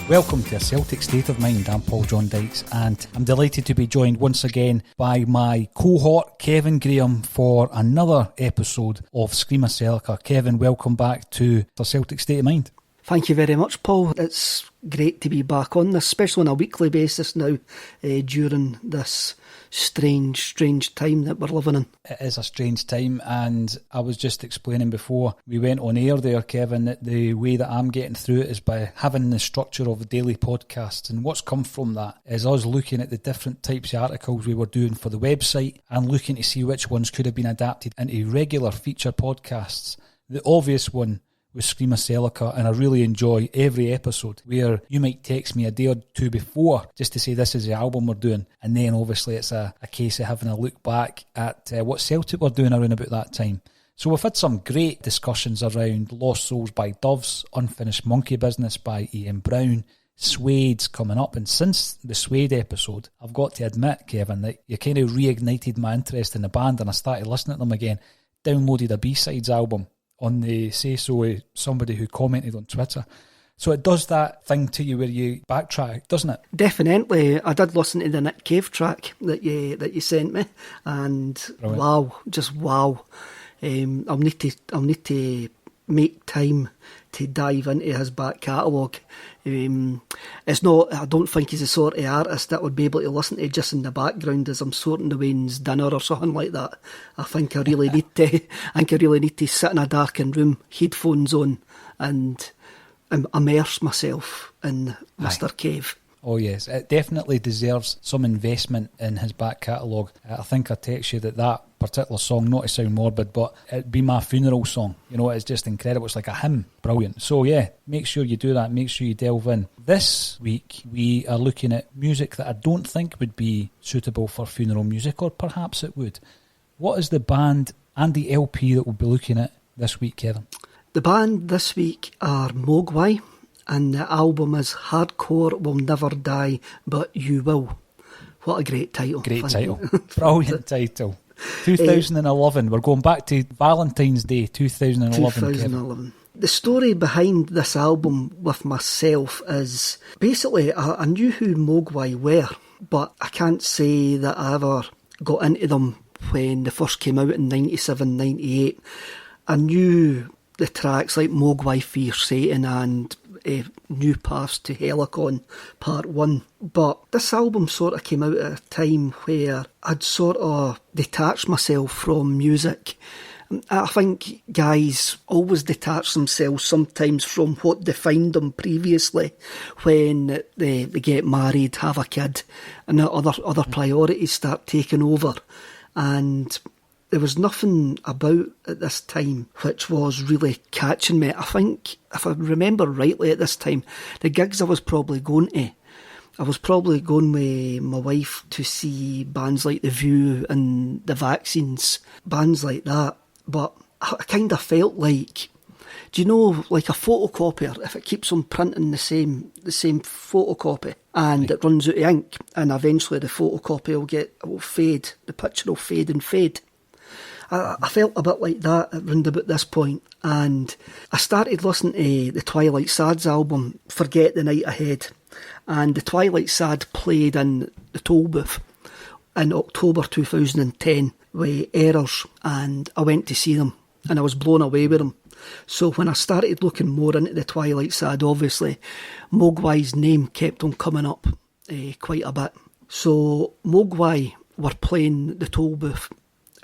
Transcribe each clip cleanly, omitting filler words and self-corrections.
Welcome to A Celtic State of Mind. I'm John Dykes, and I'm delighted to be joined once again by my cohort Kevin Graham for another episode of Screamacelica. Kevin, welcome back to A Celtic State of Mind. Thank you very much, Paul. It's great to be back on this, especially on a weekly basis now, during this strange time that we're living in. It is a strange time, and I was just explaining before we went on air there, Kevin, that the way that I'm getting through it is by having the structure of daily podcasts, and what's come from that is us looking at the different types of articles we were doing for the website and looking to see which ones could have been adapted into regular feature podcasts. The obvious one with Screamacelica, and I really enjoy every episode where you might text me a day or two before just to say this is the album we're doing, and then obviously it's a case of having a look back at what Celtic were doing around about that time. So we've had some great discussions around Lost Souls by Doves, Unfinished Monkey Business by Ian Brown, Suede's coming up, and since the Suede episode, I've got to admit, Kevin, that you kind of reignited my interest in the band and I started listening to them again. Downloaded a B-Sides album on the say-so of somebody who commented on Twitter. So it does that thing to you where you backtrack, doesn't it? Definitely. I did listen to the Nick Cave track that you sent me, and brilliant. Wow, just wow. I'll need to make time to dive into his back catalogue. It's not. I don't think he's the sort of artist that would be able to listen to just in the background as I'm sorting the Wayne's dinner or something like that. I think I really need to. I think I really need to sit in a darkened room, headphones on, and immerse myself in Mr. Cave. Oh yes, it definitely deserves some investment in his back catalogue. I think I text you that particular song, not to sound morbid, but it'd be my funeral song. You know, it's just incredible. It's like a hymn. Brilliant. So yeah, make sure you do that. Make sure you delve in. This week, we are looking at music that I don't think would be suitable for funeral music, or perhaps it would. What is the band and the LP that we'll be looking at this week, Kevin? The band this week are Mogwai, and the album is Hardcore Will Never Die, But You Will. What a great title. Great title. Brilliant title. 2011. We're going back to Valentine's Day 2011. 2011. Kevin. The story behind this album with myself is basically I knew who Mogwai were, but I can't say that I ever got into them when they first came out in 97, 98. I knew the tracks like Mogwai Fear Satan and New Paths to Helicon Part 1, but this album sort of came out at a time where I'd sort of detached myself from music. I think guys always detach themselves sometimes from what defined them previously when they get married, have a kid, and other priorities start taking over. And there was nothing about at this time which was really catching me. I think, if I remember rightly at this time, the gigs I was probably going to, I was probably going with my wife to see bands like The View and The Vaccines, bands like that. But I kind of felt like, do you know, like a photocopier, if it keeps on printing the same photocopy and it runs out of ink, and eventually the photocopy will fade, the picture will fade and fade. I felt a bit like that around about this point, and I started listening to the Twilight Sad's album, Forget the Night Ahead, and the Twilight Sad played in the Toll Booth in October 2010 with Errors, and I went to see them, and I was blown away with them. So when I started looking more into the Twilight Sad, obviously, Mogwai's name kept on coming up quite a bit. So Mogwai were playing the Toll Booth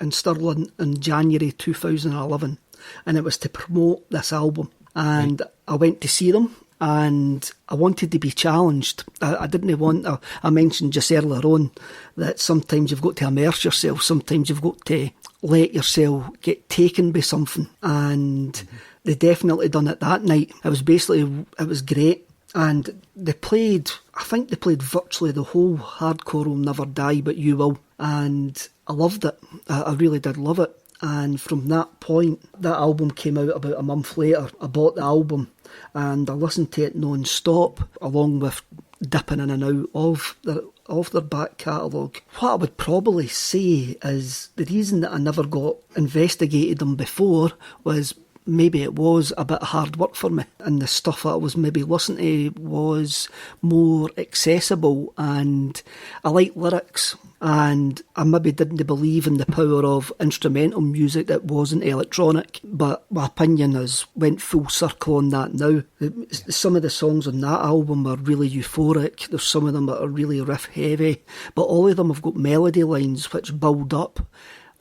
in Stirling in January 2011, and it was to promote this album. And I went to see them, and I wanted to be challenged. I didn't want to, I mentioned just earlier on that sometimes you've got to immerse yourself, sometimes you've got to let yourself get taken by something, and they definitely done it that night. It was great. And I think they played virtually the whole Hardcore Will Never Die But You Will, and I loved it. I really did love it. And from that point, that album came out about a month later. I bought the album and I listened to it non-stop, along with dipping in and out of their back catalogue. What I would probably say is the reason that I never got investigated them before was maybe it was a bit hard work for me, and the stuff that I was maybe listening to was more accessible, and I like lyrics, and I maybe didn't believe in the power of instrumental music that wasn't electronic, but my opinion has went full circle on that now. Some of the songs on that album are really euphoric, there's some of them that are really riff heavy, but all of them have got melody lines which build up,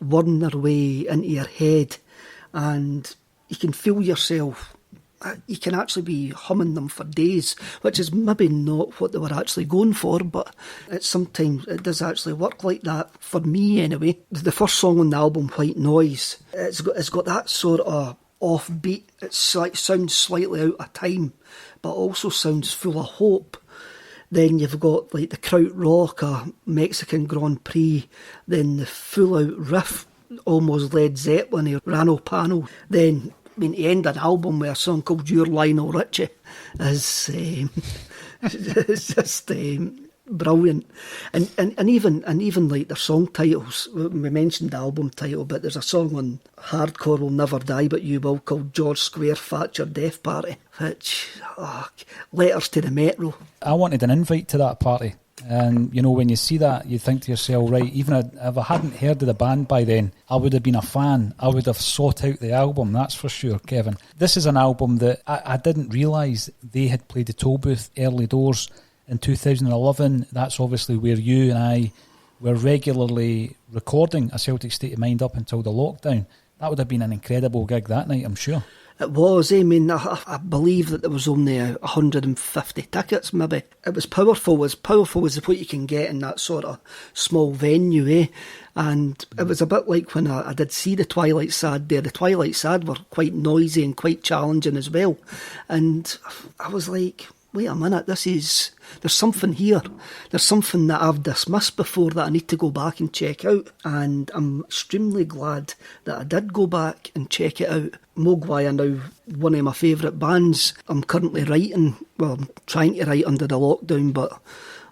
worm their way into your head, and you can feel yourself, you can actually be humming them for days, which is maybe not what they were actually going for, but sometimes it does actually work like that, for me anyway. The first song on the album, White Noise, it's got that sort of offbeat, sounds slightly out of time, but also sounds full of hope. Then you've got like the Krautrock, a Mexican Grand Prix, then the full out riff, almost Led Zeppelin or Rano Pano. Then, to end an album with a song called You're Lionel Richie is it's just brilliant. And even like their song titles, we mentioned the album title, but there's a song on Hardcore Will Never Die But You Will called George Square Thatcher Death Party, which, letters to the Metro. I wanted an invite to that party. And, when you see that, you think to yourself, right, even if I hadn't heard of the band by then, I would have been a fan. I would have sought out the album, that's for sure, Kevin. This is an album that I didn't realise they had played the Toll Booth early doors in 2011. That's obviously where you and I were regularly recording a Celtic State of Mind up until the lockdown. That would have been an incredible gig that night, I'm sure. It was, I believe that there was only 150 tickets, maybe. It was powerful as what you can get in that sort of small venue, And it was a bit like when I did see the Twilight Sad there. The Twilight Sad were quite noisy and quite challenging as well. And I was like, wait a minute, there's something here. There's something that I've dismissed before that I need to go back and check out. And I'm extremely glad that I did go back and check it out. Mogwai are now one of my favourite bands. I'm currently I'm trying to write under the lockdown, but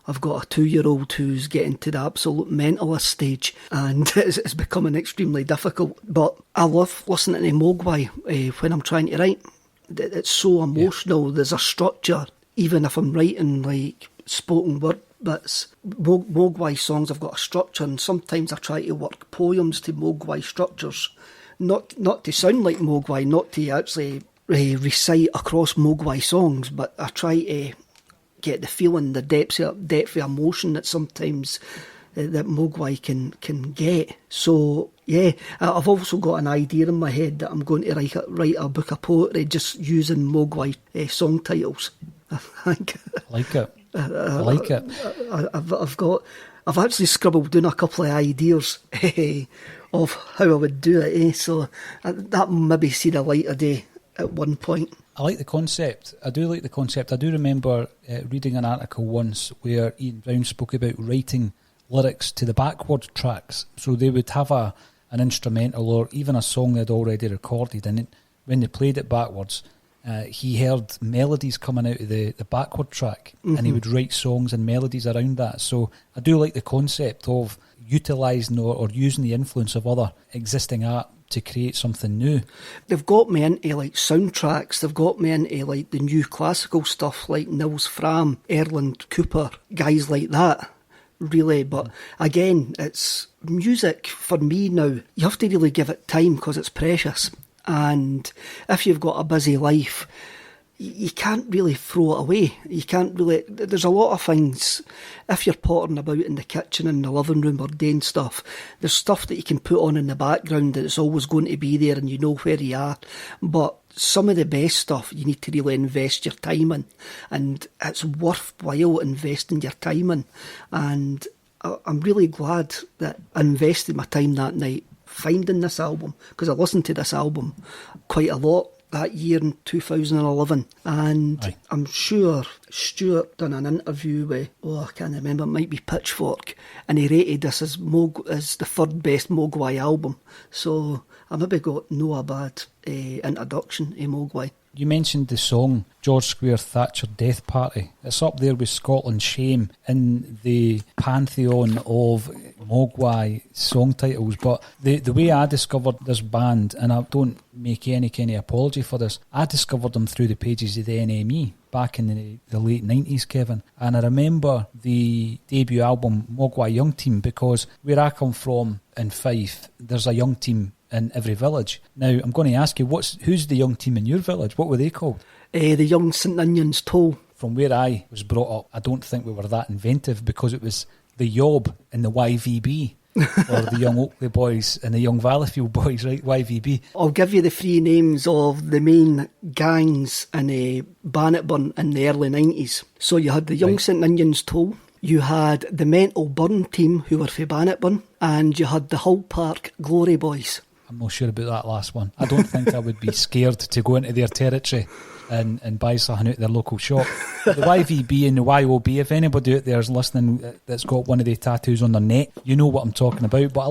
I've got a 2-year-old who's getting to the absolute mentalist stage, and it's becoming extremely difficult. But I love listening to Mogwai when I'm trying to write. It's so emotional. Yeah. There's a structure. Even if I'm writing like spoken word bits, Mogwai songs have got a structure, and sometimes I try to work poems to Mogwai structures. Not to sound like Mogwai, not to actually recite across Mogwai songs, but I try to get the feeling, the depth of emotion that sometimes that Mogwai can get. So yeah, I've also got an idea in my head that I'm going to write a book of poetry just using Mogwai song titles. I think. Like it. I like it. I've actually scribbled down a couple of ideas of how I would do it. So that maybe see the light of day at one point. I like the concept. I do like the concept. I do remember reading an article once where Ian Brown spoke about writing lyrics to the backward tracks. So they would have an instrumental or even a song they'd already recorded, and when they played it backwards, he heard melodies coming out of the backward track, and he would write songs and melodies around that. So I do like the concept of utilising or using the influence of other existing art to create something new. They've got me into like soundtracks, they've got me into like the new classical stuff like Nils Frahm, Erland Cooper, guys like that, really. But again, it's music for me now. You have to really give it time because it's precious. And if you've got a busy life, you can't really throw it away. You can't really. There's a lot of things. If you're pottering about in the kitchen, in the living room, or doing stuff, there's stuff that you can put on in the background that it's always going to be there, and you know where you are. But some of the best stuff you need to really invest your time in, and it's worthwhile investing your time in. And I'm really glad that I invested my time that night finding this album, because I listened to this album quite a lot that year in 2011, and Aye. I'm sure Stuart done an interview with, I can't remember, it might be Pitchfork, and he rated this as the third best Mogwai album. So I maybe got no a bad introduction to Mogwai. You mentioned the song George Square Thatcher Death Party. It's up there with Scotland's Shame in the pantheon of Mogwai song titles. But the way I discovered this band, and I don't make any kind of apology for this, I discovered them through the pages of the NME back in the late 90s, Kevin. And I remember the debut album Mogwai Young Team, because where I come from in Fife, there's a young team in every village. Now, I'm going to ask you, who's the young team in your village? What were they called? The Young St Ninians Toll. From where I was brought up, I don't think we were that inventive, because it was the Yob and the YVB, or the Young Oakley Boys and the Young Valleyfield Boys, right? YVB. I'll give you the three names of the main gangs in Bannockburn in the early 90s. So you had the Young St Ninians Toll, you had the Mental Burn team, who were from Bannockburn, and you had the Hull Park Glory Boys. I'm not sure about that last one. I don't think I would be scared to go into their territory and buy something out their local shop. The YVB and the YOB, if anybody out there is listening that's got one of the tattoos on their neck, you know what I'm talking about. But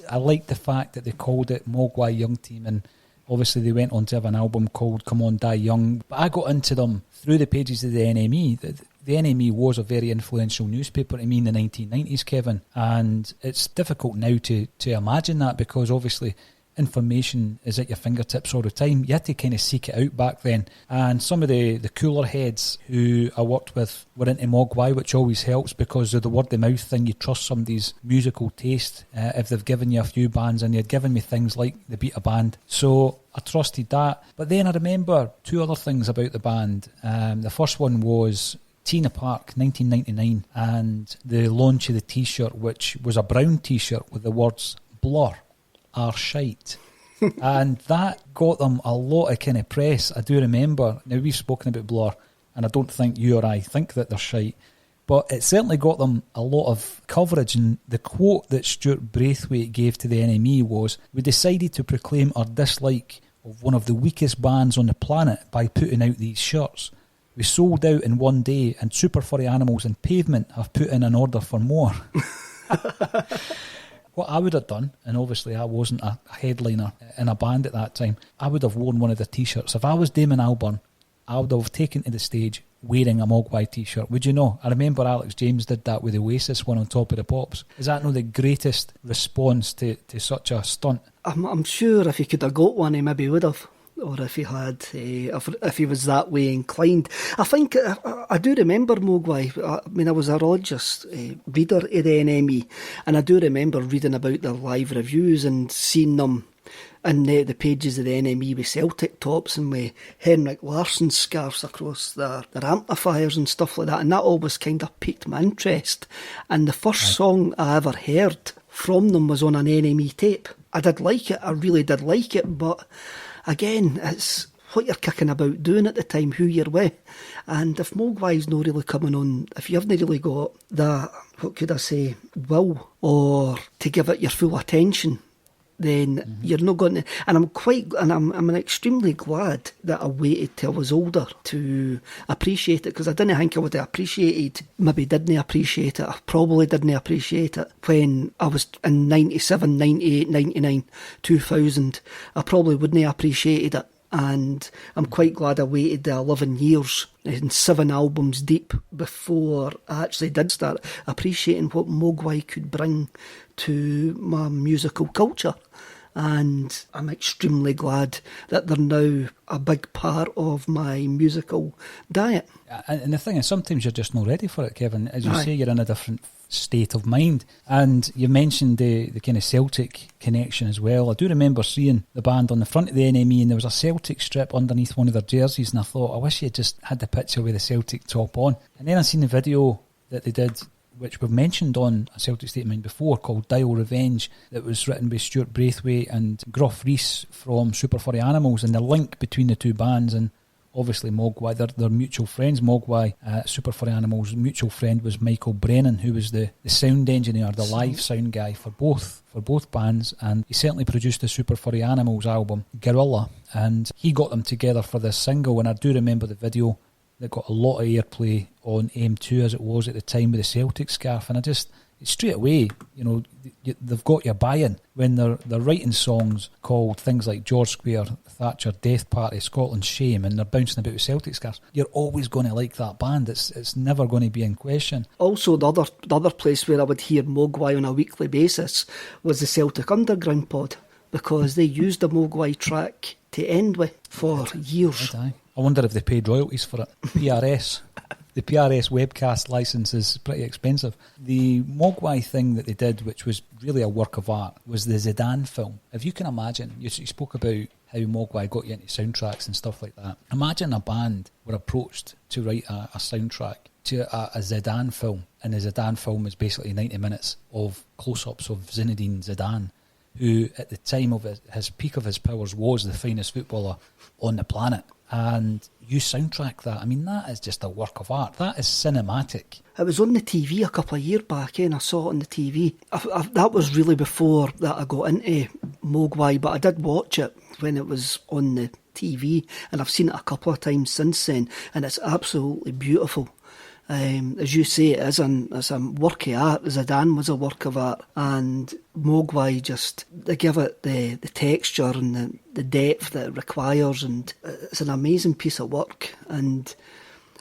I liked the fact that they called it Mogwai Young Team, and obviously they went on to have an album called Come On Die Young. But I got into them through the pages of the NME. The NME was a very influential newspaper to me in the 1990s, Kevin, and it's difficult now to imagine that, because obviously information is at your fingertips all the time. You had to kind of seek it out back then. And some of the cooler heads who I worked with were into Mogwai, which always helps, because of the word of mouth thing. You trust somebody's musical taste if they've given you a few bands, and you'd given me things like the Beta Band. So I trusted that. But then I remember two other things about the band. The first one was Tina Park, 1999, and the launch of the T-shirt, which was a brown T-shirt with the words Blur are shite. And that got them a lot of kind of press. I do remember. Now, we've spoken about Blur, and I don't think you or I think that they're shite, but it certainly got them a lot of coverage. And the quote that Stuart Braithwaite gave to the NME was, "We decided to proclaim our dislike of one of the weakest bands on the planet by putting out these shirts. We sold out in one day, and Super Furry Animals and Pavement have put in an order for more." What I would have done, and obviously I wasn't a headliner in a band at that time, I would have worn one of the T-shirts. If I was Damon Albarn, I would have taken to the stage wearing a Mogwai T-shirt. Would you know? I remember Alex James did that with the Oasis one on Top of the Pops. Is that not the greatest response to such a stunt? I'm sure if he could have got one, he maybe would have. Or if he had, if he was that way inclined. I think, I do remember Mogwai. I mean, I was a religious reader of the NME, and I do remember reading about their live reviews and seeing them in the pages of the NME with Celtic tops and with Henrik Larsson scarves across their amplifiers and stuff like that, and that always kind of piqued my interest. And the first song I ever heard from them was on an NME tape. I did like it, I really did like it, but again, it's what you're kicking about doing at the time, who you're with. And if Mogwai's not really coming on, if you haven't really got that, what could I say, will, or to give it your full attention, then you're not going to. And I'm extremely glad that I waited till I was older to appreciate it, because I didn't think I would have appreciated, maybe didn't appreciate it, I probably didn't appreciate it when I was in 97, 98, 99, 2000. I probably wouldn't have appreciated it. And I'm quite glad I waited the 11 years and 7 albums deep before I actually did start appreciating what Mogwai could bring to my musical culture. And I'm extremely glad that they're now a big part of my musical diet. And the thing is, sometimes you're just not ready for it, Kevin. As you say, you're in a different state of mind. And you mentioned the kind of Celtic connection as well. I do remember seeing the band on the front of the NME, and there was a Celtic strip underneath one of their jerseys, and I thought, I wish you had just had the picture with the Celtic top on. And then I seen the video that they did which we've mentioned on a Celtic State of Mind before, called Dial Revenge, that was written by Stuart Braithwaite and Gruff Rhys from Super Furry Animals, and the link between the two bands, and obviously Mogwai, they're mutual friends. Mogwai, Super Furry Animals' mutual friend was Michael Brennan, who was the sound engineer, the live sound guy for both bands, and he certainly produced the Super Furry Animals album, Gorilla, and he got them together for this single, and I do remember the video that got a lot of airplay on AM2 as it was at the time with the Celtic scarf, and I just, straight away, they've got your buy-in when they're writing songs called things like George Square, Thatcher, Death Party, Scotland's Shame, and they're bouncing about with Celtic scarves. You're always going to like that band. It's never going to be in question. Also, the other place where I would hear Mogwai on a weekly basis was the Celtic Underground pod, because they used a Mogwai track to end with for years. I wonder if they paid royalties for it. PRS. The PRS webcast licence is pretty expensive. The Mogwai thing that they did, which was really a work of art, was the Zidane film. If you can imagine, you spoke about how Mogwai got you into soundtracks and stuff like that. Imagine a band were approached to write a soundtrack to a Zidane film, and the Zidane film is basically 90 minutes of close-ups of Zinedine Zidane, who at the time of his peak of his powers was the finest footballer on the planet. And you soundtrack that. I mean, that is just a work of art. That is cinematic. It was on the TV a couple of years back, and I saw it on the TV. That was really before that I got into Mogwai, but I did watch it when it was on the TV, and I've seen it a couple of times since then, and it's absolutely beautiful. As you say, it's a work of art. Zidane was a work of art, and Mogwai they give it the texture and the depth that it requires, and it's an amazing piece of work. And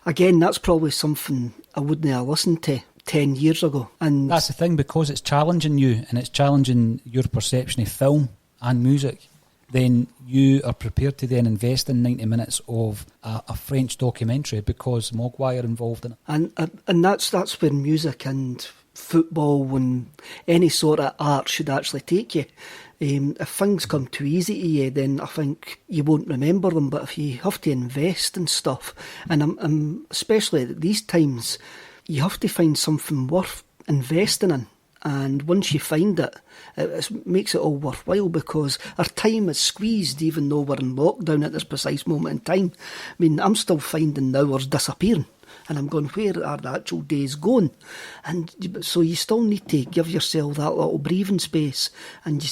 again, that's probably something I wouldn't have listened to 10 years ago. And that's the thing, because it's challenging you and it's challenging your perception of film and music. Then you are prepared to then invest in 90 minutes of a French documentary because Mogwai are involved in it. And that's where music and football and any sort of art should actually take you. If things come too easy to you, then I think you won't remember them. But if you have to invest in stuff, and especially at these times, you have to find something worth investing in. And once you find it, it makes it all worthwhile, because our time is squeezed even though we're in lockdown at this precise moment in time. I mean, I'm still finding the hours disappearing, and I'm going, where are the actual days going? And so you still need to give yourself that little breathing space, and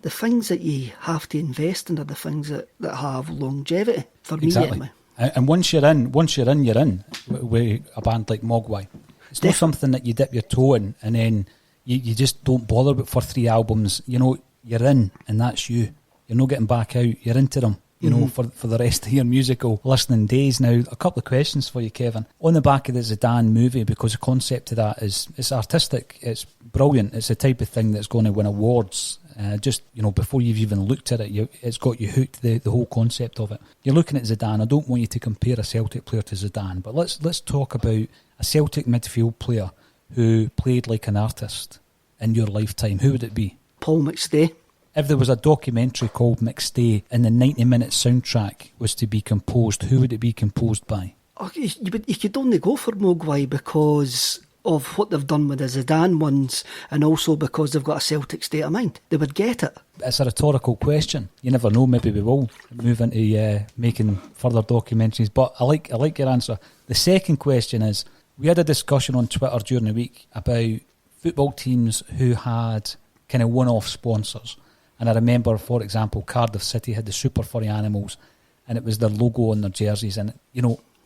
the things that you have to invest in are the things that have longevity, for me anyway. And once you're in, you're in with a band like Mogwai. It's not something that you dip your toe in and then you just don't bother with for 3 albums. You're in, and that's you. You're not getting back out. You're into them, for the rest of your musical listening days. Now, a couple of questions for you, Kevin. On the back of the Zidane movie, because the concept of that it's artistic, it's brilliant. It's the type of thing that's going to win awards. Before you've even looked at it, it's got you hooked, the whole concept of it. You're looking at Zidane. I don't want you to compare a Celtic player to Zidane, but let's talk about a Celtic midfield player who played like an artist in your lifetime. Who would it be? Paul McStay. If there was a documentary called McStay and the 90-minute soundtrack was to be composed, who would it be composed by? You could only go for Mogwai because of what they've done with the Zidane ones, and also because they've got a Celtic State of Mind. They would get it. It's a rhetorical question. You never know, maybe we will move into making further documentaries, but I like your answer. The second question is, we had a discussion on Twitter during the week about football teams who had kind of one-off sponsors, and I remember, for example, Cardiff City had the Super Furry Animals, and it was their logo on their jerseys, and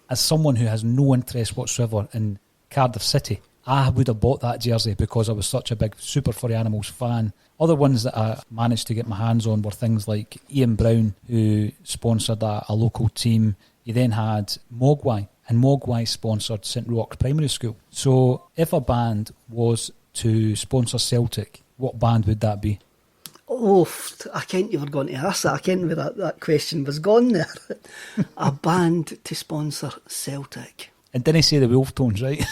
as someone who has no interest whatsoever in Cardiff City, I would have bought that jersey because I was such a big Super Furry Animals fan. Other ones that I managed to get my hands on were things like Ian Brown, who sponsored a local team. You then had Mogwai, and Mogwai sponsored St Roch Primary School. So if a band was to sponsor Celtic, what band would that be? Oh, I can't you were going to ask that. I can't where that question was gone there. A band to sponsor Celtic. And didn't say the Wolf Tones, right?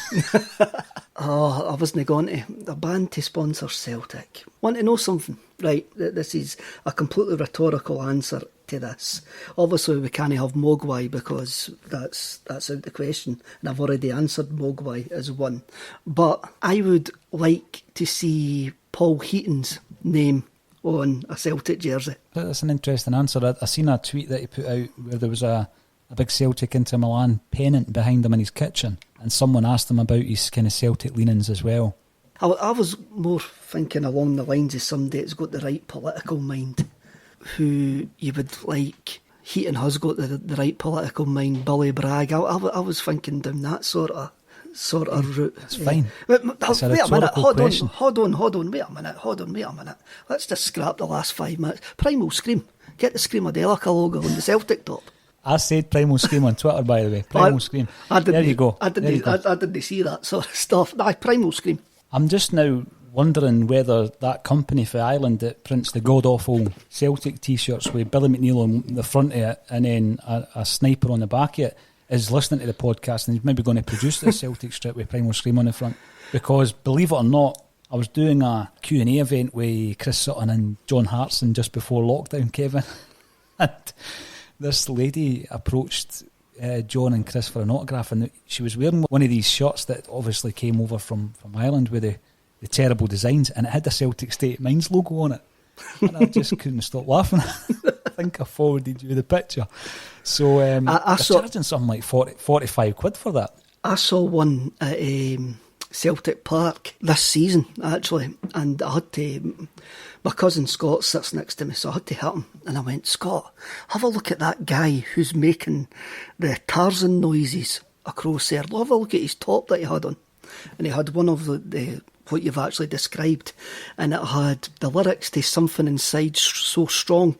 Oh, I wasn't going to. The band to sponsor Celtic. Want to know something? Right, this is a completely rhetorical answer to this. Obviously, we can't have Mogwai because that's out the question, and I've already answered Mogwai as one. But I would like to see Paul Heaton's name on a Celtic jersey. That's an interesting answer. I seen a tweet that he put out where there was a big Celtic Inter Milan pennant behind him in his kitchen, and someone asked him about his kind of Celtic leanings as well. I was more thinking along the lines of somebody that's got the right political mind, who you would like. Heaton has got the right political mind. Billy Bragg. I was thinking down that sort of route. It's fine. Wait a minute. Hold on. Wait a minute. Let's just scrap the last 5 minutes. Primal Scream. Get the Screamacelica logo on the Celtic top. I said Primal Scream on Twitter, by the way. Primal Scream. There you go. I didn't see that sort of stuff. Primal Scream. I'm just now wondering whether that company for Ireland that prints the god-awful Celtic T-shirts with Billy McNeil on the front of it and then a sniper on the back of it is listening to the podcast and he's maybe going to produce the Celtic strip with Primal Scream on the front. Because, believe it or not, I was doing a Q&A event with Chris Sutton and John Hartson just before lockdown, Kevin. And this lady approached John and Chris for an autograph, and she was wearing one of these shirts that obviously came over from Ireland with the terrible designs, and it had the Celtic State of Mind logo on it. And I just couldn't stop laughing. I think I forwarded you the picture. So I saw charging something like 45 quid for that. I saw one at Celtic Park this season, actually, and I had to... My cousin Scott sits next to me, so I had to hit him. And I went, Scott, have a look at that guy who's making the Tarzan noises across there. Have a look at his top that he had on. And he had one of the what you've actually described. And it had the lyrics to Something Inside So Strong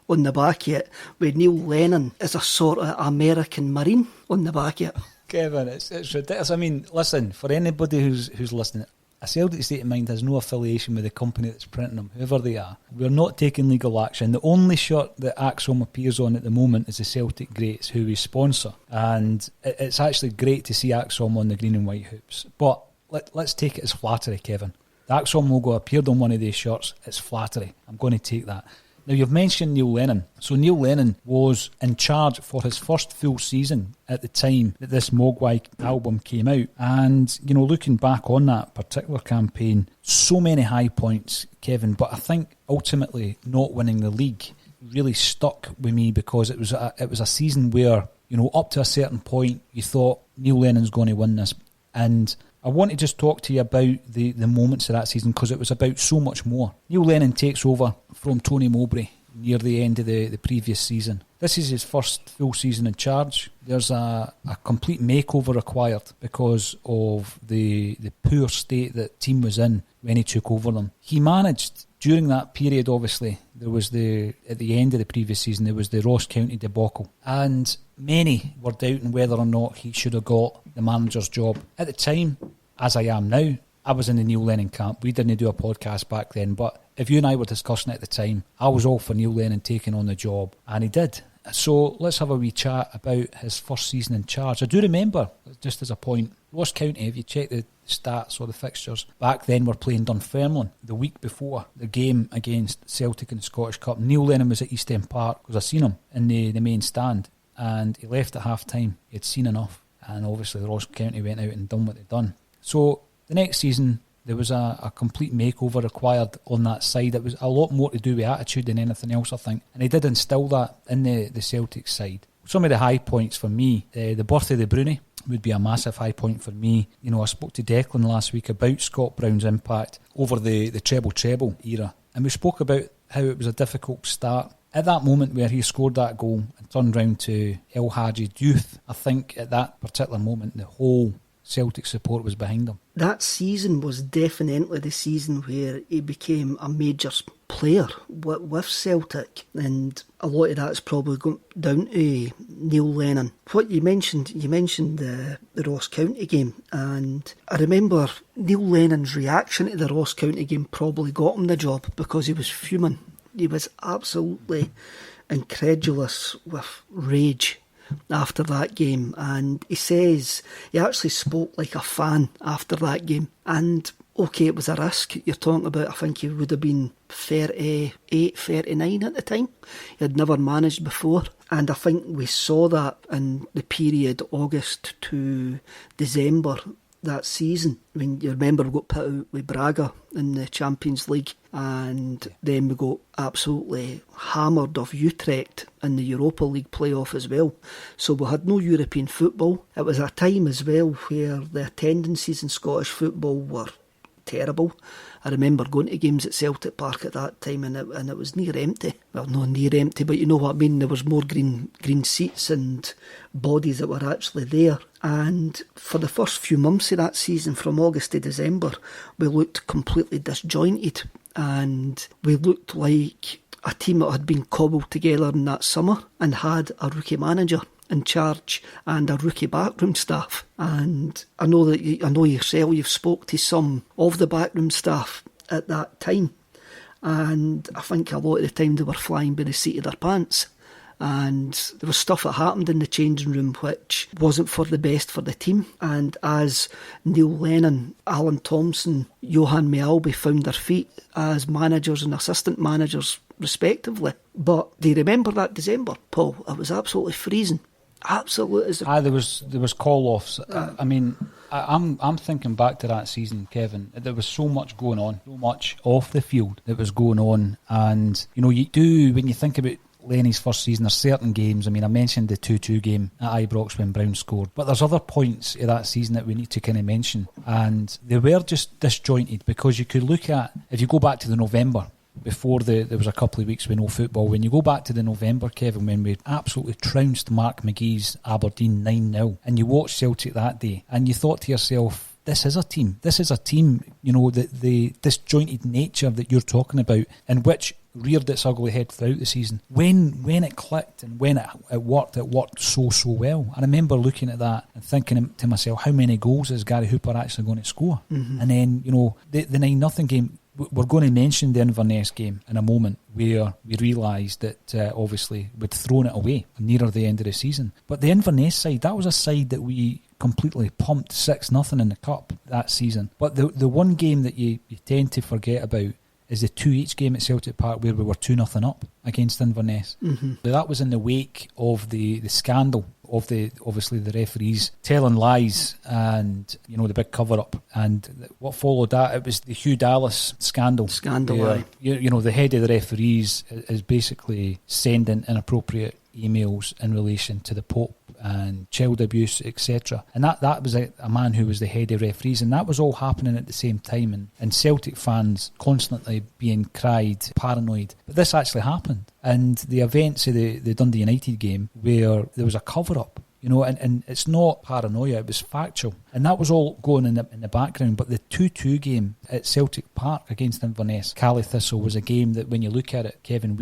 on the back of it, with Neil Lennon as a sort of American Marine on the back of it. Kevin, it's ridiculous. I mean, listen, for anybody who's listening, a Celtic State of Mind has no affiliation with the company that's printing them, whoever they are. We're not taking legal action. The only shirt that Axom appears on at the moment is the Celtic Greats, who we sponsor. And it's actually great to see Axom on the green and white hoops. But let's take it as flattery, Kevin. The Axom logo appeared on one of these shirts. It's flattery. I'm going to take that. Now, you've mentioned Neil Lennon. So Neil Lennon was in charge for his first full season at the time that this Mogwai album came out. And, you know, looking back on that particular campaign, so many high points, Kevin, but I think ultimately not winning the league really stuck with me because it was a season where, you know, up to a certain point, you thought Neil Lennon's going to win this. And I want to just talk to you about the moments of that season because it was about so much more. Neil Lennon takes over from Tony Mowbray near the end of the previous season. This is his first full season in charge. There's a complete makeover required because of the poor state that team was in when he took over them. He managed, during that period obviously, there was at the end of the previous season, there was the Ross County debacle. And many were doubting whether or not he should have got the manager's job. At the time, as I am now, I was in the Neil Lennon camp. We didn't do a podcast back then, but if you and I were discussing it at the time, I was all for Neil Lennon taking on the job, and he did. So let's have a wee chat about his first season in charge. I do remember, just as a point, Ross County, if you check the stats or the fixtures, back then were playing Dunfermline the week before the game against Celtic in the Scottish Cup. Neil Lennon was at East End Park because I seen him in the main stand, and he left at half-time. He had seen enough, and obviously Ross County went out and done what they'd done. So the next season, there was a complete makeover required on that side. It was a lot more to do with attitude than anything else, I think. And he did instill that in the Celtic side. Some of the high points for me, the birth of the Bruni would be a massive high point for me. You know, I spoke to Declan last week about Scott Brown's impact over the treble era. And we spoke about how it was a difficult start. At that moment where he scored that goal and turned round to El Hadji's youth, I think at that particular moment, the whole Celtic support was behind him. That season was definitely the season where he became a major player with Celtic, and a lot of that's probably going down to Neil Lennon. What you mentioned the Ross County game, and I remember Neil Lennon's reaction to the Ross County game probably got him the job because he was fuming. He was absolutely incredulous with rage after that game, and he says he actually spoke like a fan after that game. And okay, it was a risk. You're talking about, I think he would have been 38, 39 at the time. He had never managed before. And I think we saw that in the period August to December that season. I mean, you remember we got put out with Braga in the Champions League, and then we got absolutely hammered of Utrecht in the Europa League playoff as well. So we had no European football. It was a time as well where the attendances in Scottish football were terrible. I remember going to games at Celtic Park at that time, and it was near empty. Well, not near empty, but you know what I mean. There was more green seats and bodies that were actually there. And for the first few months of that season, from August to December, we looked completely disjointed, and we looked like a team that had been cobbled together in that summer and had a rookie manager in charge and a rookie backroom staff. And I know yourself, you've spoke to some of the backroom staff at that time, and I think a lot of the time they were flying by the seat of their pants. And there was stuff that happened in the changing room which wasn't for the best for the team. And as Neil Lennon, Alan Thompson, Johan Mialby found their feet as managers and assistant managers respectively. But do you remember that December, Paul? It was absolutely freezing. Absolutely. There was call-offs. I mean, I'm thinking back to that season, Kevin. There was so much going on, so much off the field that was going on. And, you know, you do, when you think about Lenny's first season, there's certain games. I mean, I mentioned the 2-2 game at Ibrox when Brown scored, but there's other points of that season that we need to kind of mention, and they were just disjointed, because you could look at, if you go back to the November, before there was a couple of weeks with no football, when you go back to the November, Kevin, when we absolutely trounced Mark McGee's Aberdeen 9-0, and you watched Celtic that day, and you thought to yourself, this is a team, you know, the disjointed nature that you're talking about, and which reared its ugly head throughout the season. When it clicked and when it worked so well. I remember looking at that and thinking to myself, how many goals is Gary Hooper actually going to score? Mm-hmm. And then, you know, the 9-0 game, we're going to mention the Inverness game in a moment, where we realised that obviously we'd thrown it away nearer the end of the season. But the Inverness side, that was a side that we completely pumped 6-0 in the cup that season. But the one game that you tend to forget about is the 2H game at Celtic Park, where we were 2-0 up against Inverness. Mm-hmm. That was in the wake of the scandal of obviously the referees telling lies, and, you know, the big cover up. And what followed that, it was the Hugh Dallas scandal. Where, you know, the head of the referees is basically sending inappropriate emails in relation to the Pope and child abuse, etc. And that was a man who was the head of referees, and that was all happening at the same time, and Celtic fans constantly being cried paranoid. But this actually happened, and the events of the Dundee United game, where there was a cover-up, you know, and it's not paranoia, it was factual, and that was all going in the background. But the 2-2 game at Celtic Park against Inverness, Cally Thistle, was a game that, when you look at it, Kevin,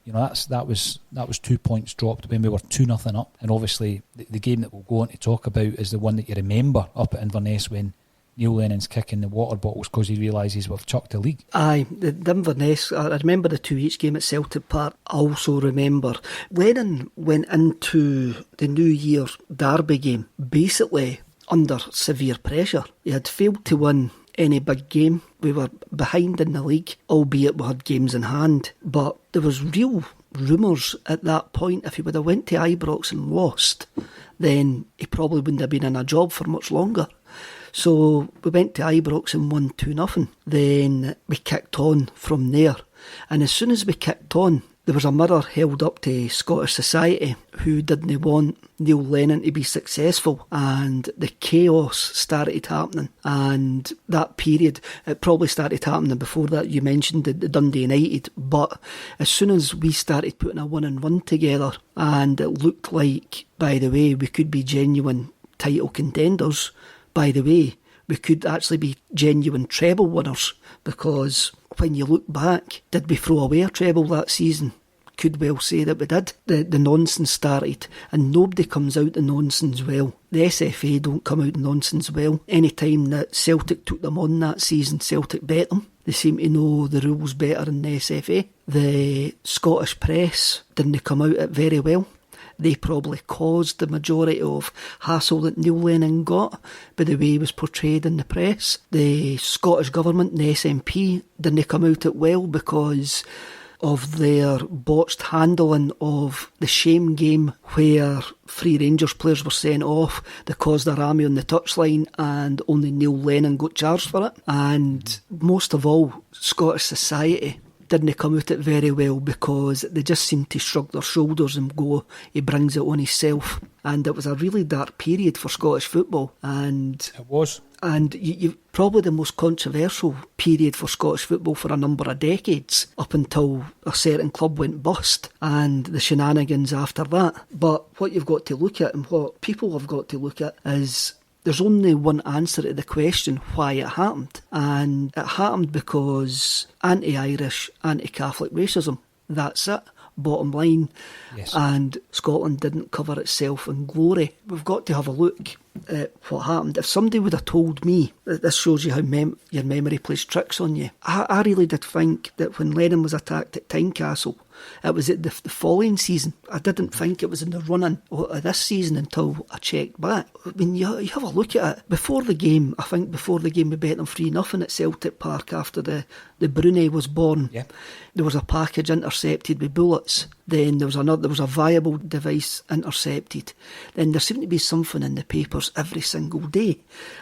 that was 2 points dropped when we were 2-0 up. And obviously the game that we'll go on to talk about is the one that you remember up at Inverness, when Neil Lennon's kicking the water bottles because he realises we've chucked the league. Aye, the Inverness, I remember the 2H game at Celtic Park. I also remember Lennon went into the New Year derby game basically under severe pressure. He had failed to win any big game. We were behind in the league, albeit we had games in hand. But there was real rumours at that point, if he would have went to Ibrox and lost, then he probably wouldn't have been in a job for much longer. So we went to Ibrox and won 2-0. Then we kicked on from there. And as soon as we kicked on, there was a mirror held up to Scottish society who didn't want Neil Lennon to be successful, and the chaos started happening. And that period, it probably started happening before that. You mentioned the Dundee United, but as soon as we started putting a 1-1 together, and it looked like, by the way, we could be genuine title contenders, by the way, we could actually be genuine treble winners, because when you look back, did we throw away a treble that season? Could well say that we did. The nonsense started, and nobody comes out the nonsense well. The SFA don't come out the nonsense well. Any time that Celtic took them on that season, Celtic bet them. They seem to know the rules better than the SFA. The Scottish press didn't come out it very well. they probably caused the majority of hassle that Neil Lennon got by the way he was portrayed in the press. The Scottish Government and the SNP didn't come out it well because of their botched handling of the shame game where 3 Rangers players were sent off. They caused a rammy on the touchline and only Neil Lennon got charged for it. And most of all, Scottish society didn't come out it very well because they just seemed to shrug their shoulders and go, he brings it on himself. And it was a really dark period for Scottish football. And it was. And you probably the most controversial period for Scottish football for a number of decades, up until a certain club went bust and the shenanigans after that. But what you've got to look at and what people have got to look at is there's only one answer to the question why it happened. And it happened because anti-Irish, anti-Catholic racism. That's it. Bottom line. Yes. And Scotland didn't cover itself in glory. We've got to have a look at what happened. If somebody would have told me, this shows you how your memory plays tricks on you. I really did think that when Lennon was attacked at Tynecastle, it was at the following season. I didn't think it was in the run-in of this season until I checked back. I mean, you have a look at it. Before the game, we bet them 3-0 at Celtic Park after the Brunei was born. Yeah. There was a package intercepted with bullets. Then there was a viable device intercepted. Then there seemed to be something in the papers every single day.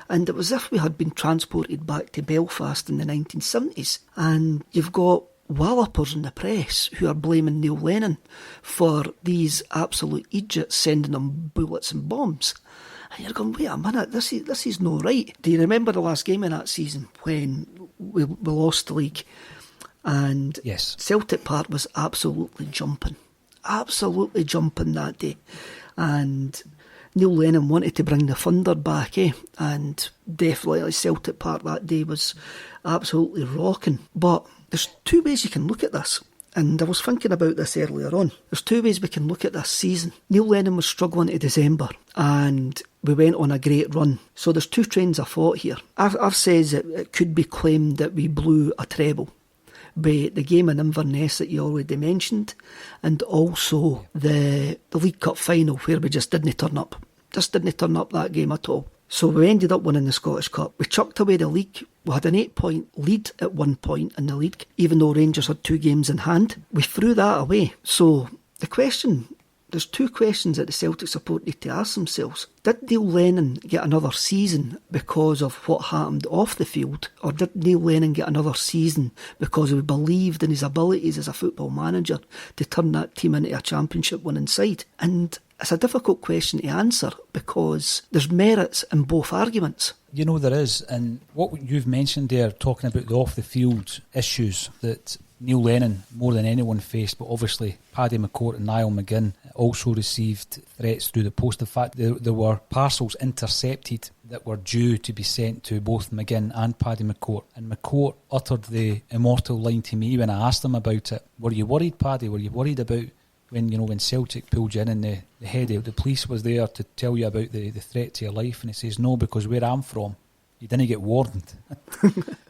And it was as if we had been transported back to Belfast in the 1970s. And you've got wallopers in the press who are blaming Neil Lennon for these absolute idiots sending them bullets and bombs. And you're going, wait a minute, this is no right. Do you remember the last game in that season when we lost the league? And yes, Celtic Park was absolutely jumping that day. And Neil Lennon wanted to bring the thunder back, and definitely Celtic Park that day was absolutely rocking. But there's 2 ways you can look at this, and I was thinking about this earlier on. There's 2 ways we can look at this season. Neil Lennon was struggling to December, and we went on a great run. So there's 2 trains of thought here. I've said that it could be claimed that we blew a treble by the game in Inverness that you already mentioned, and also the League Cup final where we just didn't turn up. Just didn't turn up that game at all. So we ended up winning the Scottish Cup. We chucked away the league. We had an 8-point lead at one point in the league, even though Rangers had 2 games in hand. We threw that away. So there's 2 questions that the Celtic support need to ask themselves. Did Neil Lennon get another season because of what happened off the field? Or did Neil Lennon get another season because he believed in his abilities as a football manager to turn that team into a championship winning side? And it's a difficult question to answer because there's merits in both arguments. You know there is, and what you've mentioned there, talking about the off-the-field issues that Neil Lennon more than anyone faced, but obviously Paddy McCourt and Niall McGinn also received threats through the post. The fact that there were parcels intercepted that were due to be sent to both McGinn and Paddy McCourt, and McCourt uttered the immortal line to me when I asked him about it. Were you worried, Paddy? Were you worried about when Celtic pulled you in and the head of the police was there to tell you about the threat to your life? And he says, no, because where I'm from, you didn't get warned.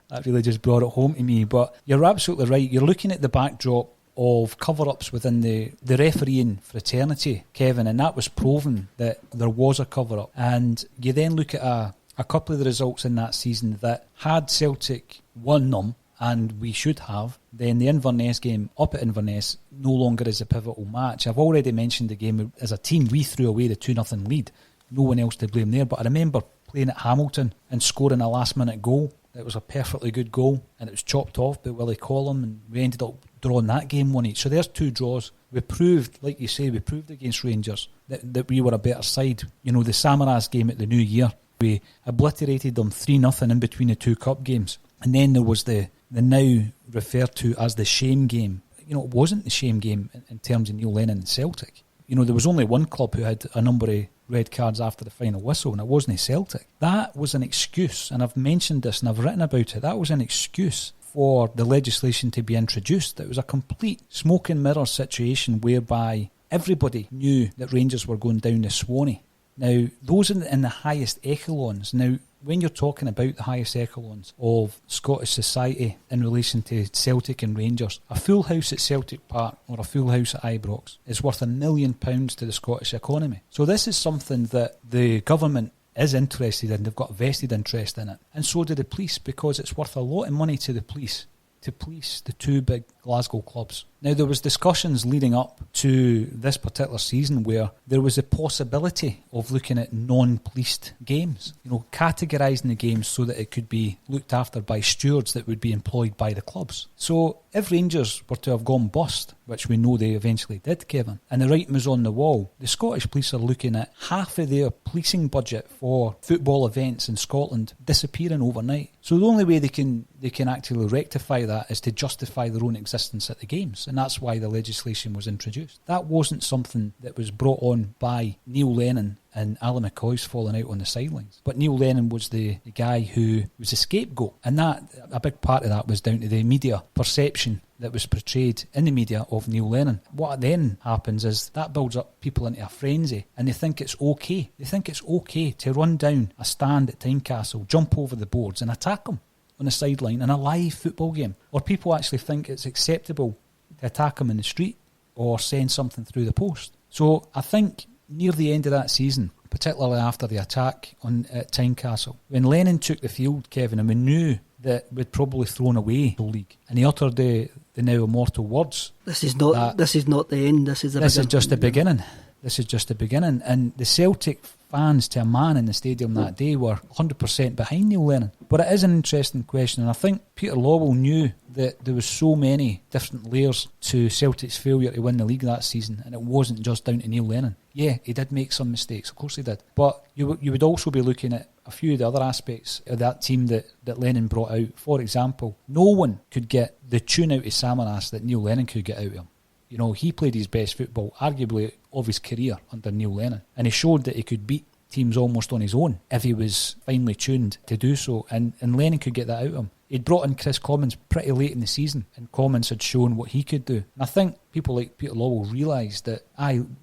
That really just brought it home to me. But you're absolutely right. You're looking at the backdrop of cover-ups within the refereeing fraternity, Kevin, and that was proven that there was a cover-up. And you then look at a couple of the results in that season that had Celtic won them, and we should have, then the Inverness game up at Inverness no longer is a pivotal match. I've already mentioned the game as a team. We threw away the 2-0 lead. No one else to blame there. But I remember playing at Hamilton and scoring a last-minute goal. It was a perfectly good goal, and it was chopped off by Willie Collum, and we ended up drawing that game 1-1. So there's 2 draws. We proved, like you say, against Rangers that we were a better side. You know, the Samaras game at the New Year, we obliterated them 3-0 in between the 2 cup games. And then there was the now referred to as the shame game. You know, it wasn't the shame game in terms of Neil Lennon and Celtic. You know, there was only one club who had a number of red cards after the final whistle, and it wasn't Celtic. That was an excuse, and I've mentioned this and I've written about it. That was an excuse for the legislation to be introduced. It was a complete smoke and mirror situation whereby everybody knew that Rangers were going down the Swanee. Now, those in the highest echelons, now, when you're talking about the highest echelons of Scottish society in relation to Celtic and Rangers, a full house at Celtic Park or a full house at Ibrox is worth £1 million to the Scottish economy. So this is something that the government is interested in. They've got a vested interest in it. And so do the police, because it's worth a lot of money to the police to police the two big Glasgow clubs. Now, there was discussions leading up to this particular season where there was a possibility of looking at non-policed games, categorising the games so that it could be looked after by stewards that would be employed by the clubs. So if Rangers were to have gone bust, which we know they eventually did, Kevin, and the writing was on the wall, the Scottish police are looking at half of their policing budget for football events in Scotland disappearing overnight. So the only way they can actually rectify that is to justify their own existence at the games. And that's why the legislation was introduced. That wasn't something that was brought on by Neil Lennon and Alan McCoy's falling out on the sidelines. But Neil Lennon was the guy who was a scapegoat. And that a big part of that was down to the media perception that was portrayed in the media of Neil Lennon. What then happens is that builds up people into a frenzy, and they think it's okay. They think it's okay to run down a stand at Tynecastle, jump over the boards and attack them on the sideline in a live football game. Or people actually think it's acceptable to attack them in the street or send something through the post. So I think near the end of that season, particularly after the attack at Tynecastle, when Lennon took the field, Kevin, and we knew that we'd probably thrown away the league, and he uttered the now immortal words. This is not the end. This is just the beginning. This is just the beginning. And the Celtic fans, to a man in the stadium that day, were 100% behind Neil Lennon. But it is an interesting question, and I think Peter Lawwell knew that there was so many different layers to Celtic's failure to win the league that season, and it wasn't just down to Neil Lennon. Yeah, he did make some mistakes, of course he did. But you would also be looking at a few of the other aspects of that team that Lennon brought out. For example, no one could get the tune out of Samaras that Neil Lennon could get out of him. He played his best football, arguably, of his career under Neil Lennon. And he showed that he could beat teams almost on his own if he was finely tuned to do so. And Lennon could get that out of him. He'd brought in Chris Commons pretty late in the season, and Commons had shown what he could do. And I think people like Peter Lawwell realised that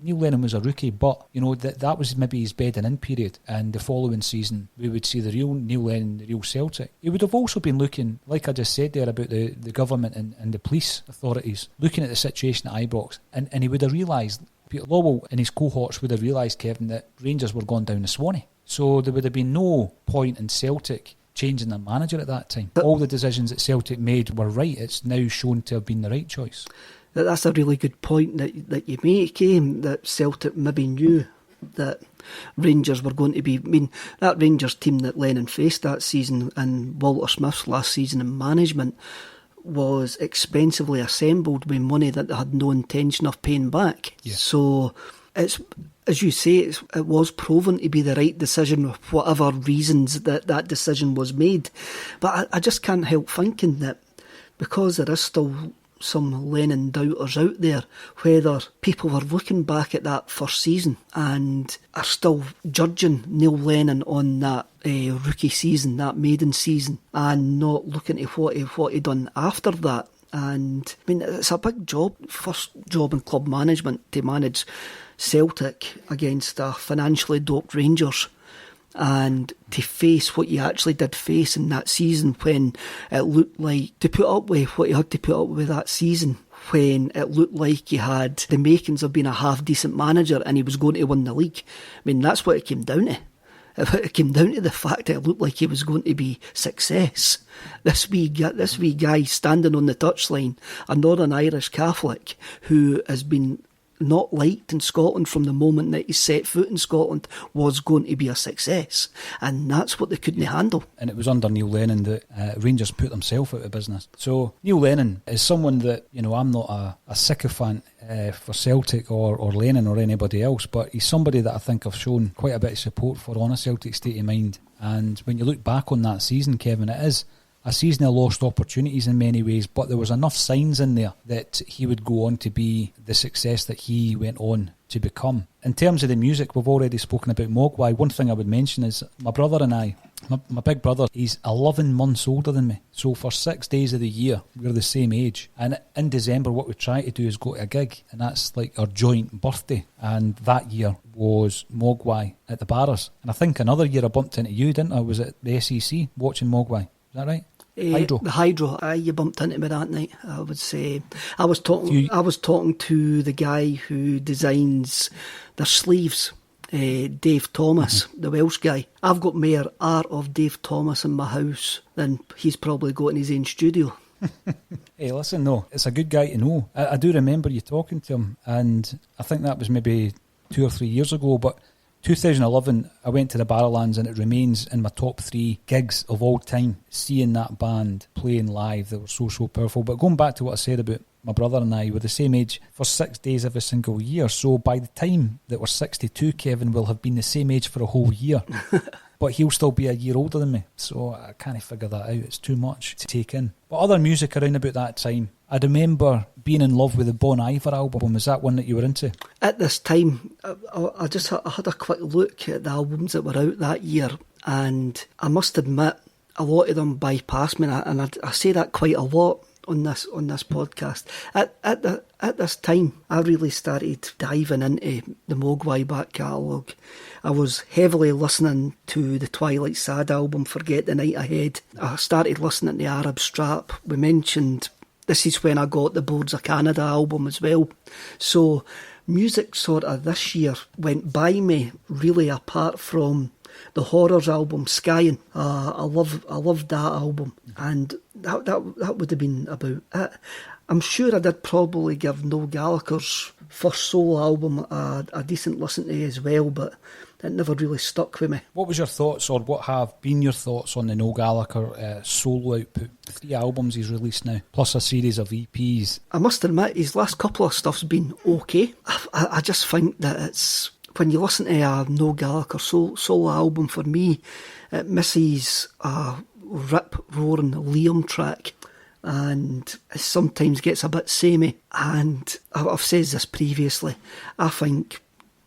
Neil Lennon was a rookie, but that was maybe his bedding in period, and the following season we would see the real Neil Lennon, the real Celtic. He would have also been looking, like I just said there, about the government and the police authorities, looking at the situation at Ibrox, and he would have realised, Peter Lawwell and his cohorts would have realised, Kevin, that Rangers were going down to Swanee. So there would have been no point in Celtic changing their manager at that time. All the decisions that Celtic made were right. It's now shown to have been the right choice. That's a really good point that you make, that Celtic maybe knew that Rangers were going to be... that Rangers team that Lennon faced that season, and Walter Smith's last season in management, was expensively assembled with money that they had no intention of paying back. Yeah. So it's, as you say, it was proven to be the right decision for whatever reasons that decision was made. But I just can't help thinking that because there is still some Lennon doubters out there, whether people are looking back at that first season and are still judging Neil Lennon on that rookie season, that maiden season, and not looking at what he done after that. And it's a big job, first job in club management, to manage Celtic against a financially doped Rangers, and to face what you actually did face in that season, when it looked like, to put up with what you had to put up with that season, when it looked like he had the makings of being a half-decent manager and he was going to win the league. That's what it came down to. It came down to the fact that it looked like he was going to be success. This wee guy standing on the touchline, a Northern Irish Catholic who has been not liked in Scotland from the moment that he set foot in Scotland, was going to be a success, and that's what they couldn't handle. And it was under Neil Lennon that Rangers put themselves out of business. So Neil Lennon is someone that, I'm not a sycophant for Celtic or Lennon or anybody else, but he's somebody that I think I've shown quite a bit of support for on a Celtic State of Mind. And when you look back on that season, Kevin, it is a season of lost opportunities in many ways, but there was enough signs in there that he would go on to be the success that he went on to become. In terms of the music, we've already spoken about Mogwai. One thing I would mention is my brother and I My big brother, he's 11 months older than me. So for 6 days of the year, we're the same age. And in December, what we try to do is go to a gig. And that's like our joint birthday. And that year was Mogwai at the Barras. And I think another year I bumped into you, didn't I? Was at the SEC watching Mogwai. Is that right? Hydro. The Hydro. You bumped into me that night. I would say I was talking to the guy who designs their sleeves. Dave Thomas, the Welsh guy. I've got more art of Dave Thomas in my house than he's probably got in his own studio. Hey, listen, no, it's a good guy to know. I do remember you talking to him, and I think that was maybe 2 or 3 years ago, but 2011, I went to the Barrowlands, and it remains in my top 3 gigs of all time, seeing that band playing live. They were so powerful. But going back to what I said about my brother and I were the same age for 6 days every single year. So by the time that we're 62, Kevin will have been the same age for a whole year. But he'll still be a year older than me. So I can't figure that out. It's too much to take in. But other music around about that time, I remember being in love with the Bon Iver album. Was that one that you were into? At this time, I had a quick look at the albums that were out that year. And I must admit, a lot of them bypassed me. And I say that quite a lot on this podcast. At this time, I really started diving into the Mogwai back catalogue. I was heavily listening to the Twilight Sad album, Forget the Night Ahead. I started listening to Arab Strap. We mentioned this is when I got the Boards of Canada album as well. So music sort of this year went by me, really, apart from the Horrors album, Skyin'. I loved that album, and that would have been about it. I'm sure I did probably give Noel Gallagher's first solo album a decent listen to as well, but it never really stuck with me. What was your thoughts, or what have been your thoughts on the Noel Gallagher solo output? 3 albums he's released now, plus a series of EPs. I must admit, his last couple of stuff's been okay. I just think that it's... When you listen to a Noel Gallagher solo album, for me, it misses a rip-roaring Liam track, and it sometimes gets a bit samey. And I've said this previously, I think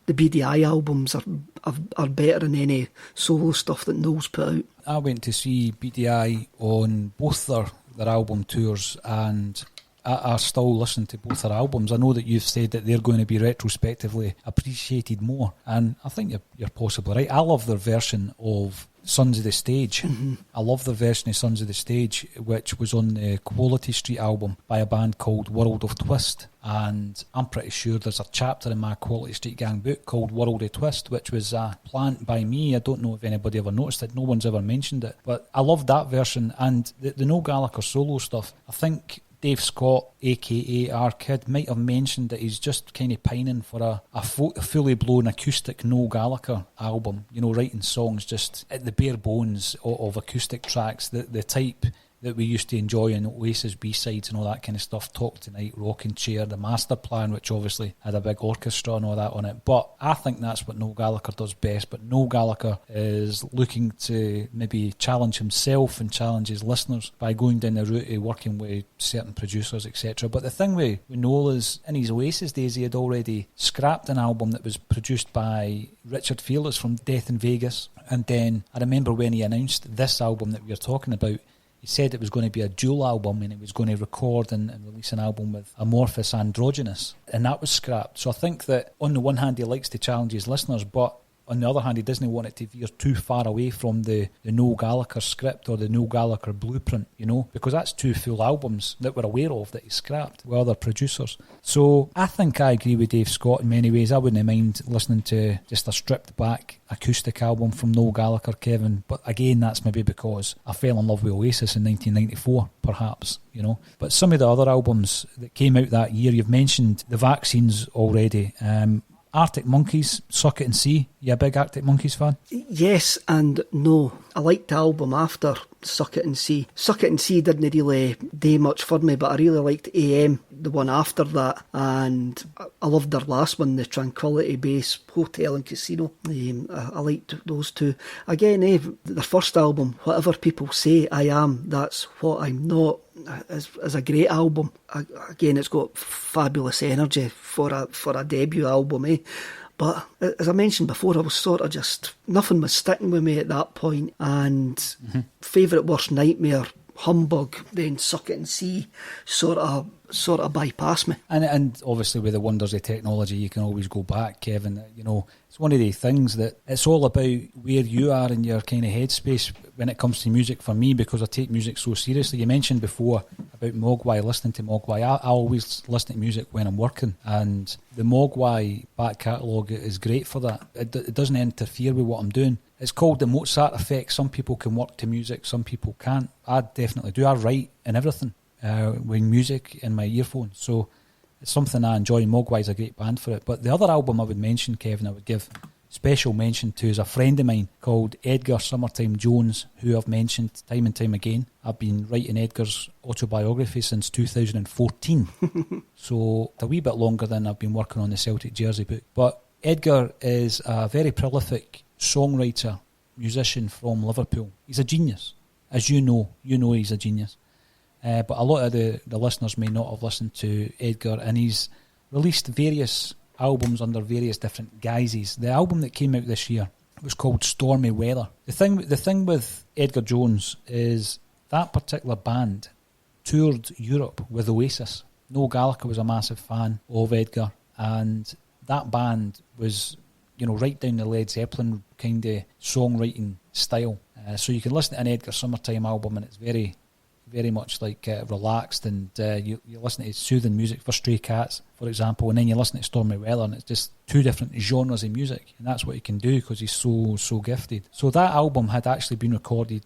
the BDI albums are better than any solo stuff that Noel's put out. I went to see BDI on both their album tours, and I still listen to both their albums. I know that you've said that they're going to be retrospectively appreciated more, and I think you're possibly right. I love their version of Sons of the Stage. Mm-hmm. I love their version of Sons of the Stage, which was on the Quality Street album by a band called World of Twist. And I'm pretty sure there's a chapter in my Quality Street Gang book called World of Twist, which was a plant by me. I don't know if anybody ever noticed it. No one's ever mentioned it. But I love that version. And the Noel Gallagher solo stuff, I think Dave Scott, a.k.a. our kid, might have mentioned that he's just kind of pining for a fully blown acoustic Noel Gallagher album, you know, writing songs just at the bare bones of acoustic tracks, the type that we used to enjoy in Oasis B-sides and all that kind of stuff. Talk Tonight, Rocking Chair, The Master Plan, which obviously had a big orchestra and all that on it. But I think that's what Noel Gallagher does best. But Noel Gallagher is looking to maybe challenge himself and challenge his listeners by going down the route of working with certain producers, etc. But the thing with Noel is, in his Oasis days, he had already scrapped an album that was produced by Richard Fearless from Death in Vegas. And then I remember when he announced this album that we are talking about, he said it was going to be a dual album, and he was going to record and release an album with Amorphous Androgynous, and that was scrapped. So I think that on the one hand he likes to challenge his listeners, but on the other hand he doesn't want it to veer too far away from the Noel Gallagher script or the Noel Gallagher blueprint, you know, because that's 2 full albums that we're aware of that he scrapped with other producers. So I think I agree with Dave Scott in many ways. I wouldn't mind listening to just a stripped back acoustic album from Noel Gallagher, Kevin, but again, that's maybe because I fell in love with Oasis in 1994, perhaps, you know. But some of the other albums that came out that year, you've mentioned the Vaccines already. Arctic Monkeys, Suck It and See. You a big Arctic Monkeys fan? Yes and no. I liked the album after Suck It and See. Suck It and See didn't really do much for me, but I really liked AM, the one after that, and I loved their last one, the Tranquility Base Hotel and Casino. I liked those 2. Again, their first album, Whatever People Say I Am, That's What I'm Not, is a great album. Again, it's got fabulous energy for a debut album, But as I mentioned before, I was sort of just, nothing was sticking with me at that point, and favourite worst nightmare, humbug, then suck it and see, sort of bypass me. And obviously with the wonders of technology, you can always go back, Kevin. You know, it's one of the things that it's all about where you are in your kind of headspace when it comes to music for me, because I take music so seriously. You mentioned before about Mogwai, listening to Mogwai. I always listen to music when I'm working, and the Mogwai back catalogue is great for that. It doesn't interfere with what I'm doing. It's called the Mozart effect. Some people can work to music, some people can't. I definitely do. I write and everything with music in my earphones. So it's something I enjoy. Mogwai's a great band for it. But the other album I would mention, Kevin, I would give special mention to is a friend of mine called Edgar Summertyme Jones, who I've mentioned time and time again. I've been writing Edgar's autobiography since 2014. So a wee bit longer than I've been working on the Celtic Jersey book. But Edgar is a very prolific songwriter, musician from Liverpool. He's a genius. As you know he's a genius. But a lot of the listeners may not have listened to Edgar, and he's released various albums under various different guises. The album that came out this year was called Stormy Weather. The thing with Edgar Jones is that particular band toured Europe with Oasis. Noel Gallagher was a massive fan of Edgar, and that band was, you know, right down the Led Zeppelin kind of songwriting style. So you can listen to an Edgar Summertyme album and it's very, very much like relaxed, and you listen to soothing music for Stray Cats, for example, and then you listen to Stormy Weather and it's just two different genres of music, and that's what he can do because he's so gifted. So that album had actually been recorded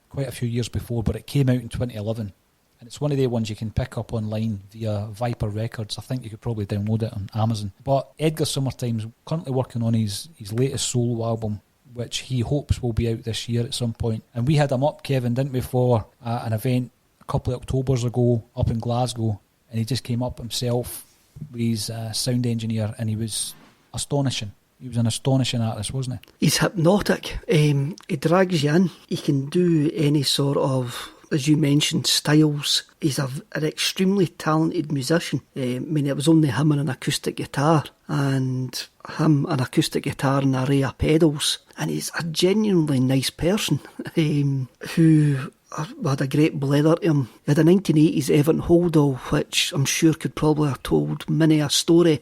quite a few years before, but it came out in 2011, and it's one of the ones you can pick up online via Viper Records. I think you could probably download it on Amazon. But Edgar Summertyme's currently working on his latest solo album, which he hopes will be out this year at some point. And we had him up, Kevin, didn't we, for an event a couple of Octobers ago up in Glasgow, and he just came up himself with his sound engineer, and he was astonishing. He was an astonishing artist, wasn't he? He's hypnotic. He drags you in. He can do any sort of, as you mentioned, styles. He's an extremely talented musician. I mean, it was only him and an acoustic guitar, and him, an acoustic guitar and an array of pedals. And he's a genuinely nice person who had a great blether to him. He had a 1980s Everton Holdall, which I'm sure could probably have told many a story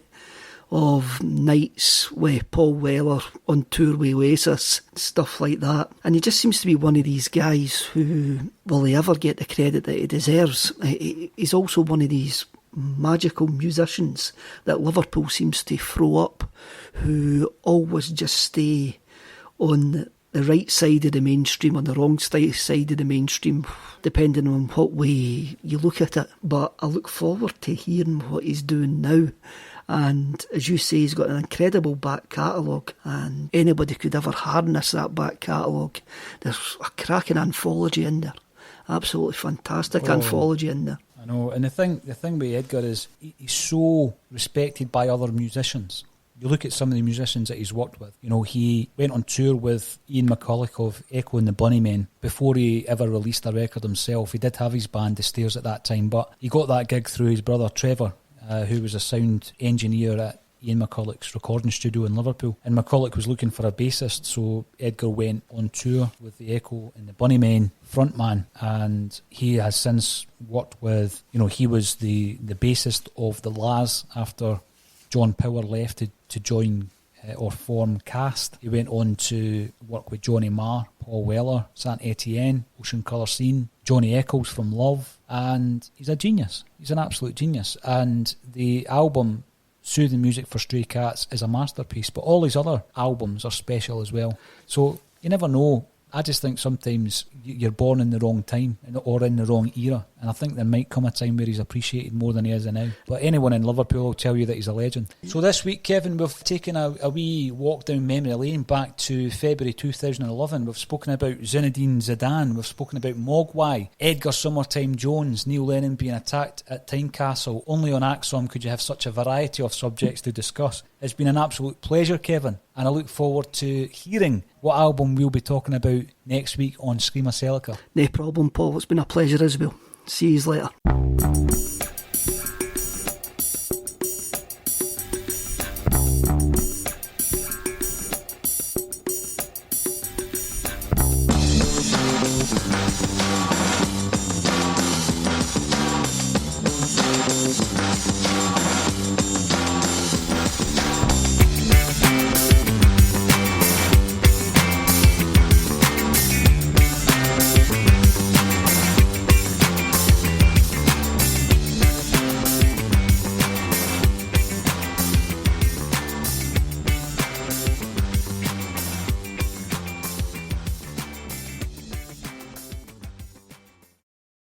of nights with Paul Weller on tour with Oasis, stuff like that. And he just seems to be one of these guys who, will he ever get the credit that he deserves? He's also one of these magical musicians that Liverpool seems to throw up, who always just stay on the right side of the mainstream, on the wrong side of the mainstream, depending on what way you look at it. But I look forward to hearing what he's doing now. And as you say, he's got an incredible back catalogue, and anybody could ever harness that back catalogue. There's a cracking anthology in there, absolutely fantastic anthology in there. I know, and the thing with Edgar is he's so respected by other musicians. You look at some of the musicians that he's worked with. You know, he went on tour with Ian McCulloch of Echo and the Bunnymen before he ever released a record himself. He did have his band, The Stairs, at that time, but he got that gig through his brother Trevor, who was a sound engineer at Ian McCulloch's recording studio in Liverpool. And McCulloch was looking for a bassist, so Edgar went on tour with the Echo and the Bunnymen frontman, and he has since worked with, you know, he was the bassist of the Laz after John Power left to join or form Cast. He went on to work with Johnny Marr, Paul Weller, Saint Etienne, Ocean Colour Scene, Johnny Eccles from Love, and he's a genius. He's an absolute genius. And the album Soothing Music for Stray Cats is a masterpiece, but all his other albums are special as well. So you never know. I just think sometimes you're born in the wrong time or in the wrong era, and I think there might come a time where he's appreciated more than he is now. But anyone in Liverpool will tell you that he's a legend. So this week, Kevin, we've taken a wee walk down memory lane back to February 2011. We've spoken about Zinedine Zidane, we've spoken about Mogwai, Edgar Summertyme Jones, Neil Lennon being attacked at Tynecastle. Only on Axom could you have such a variety of subjects to discuss. It's been an absolute pleasure, Kevin, and I look forward to hearing what album we'll be talking about next week on Screamacelica. No problem, Paul. It's been a pleasure as well. See you later.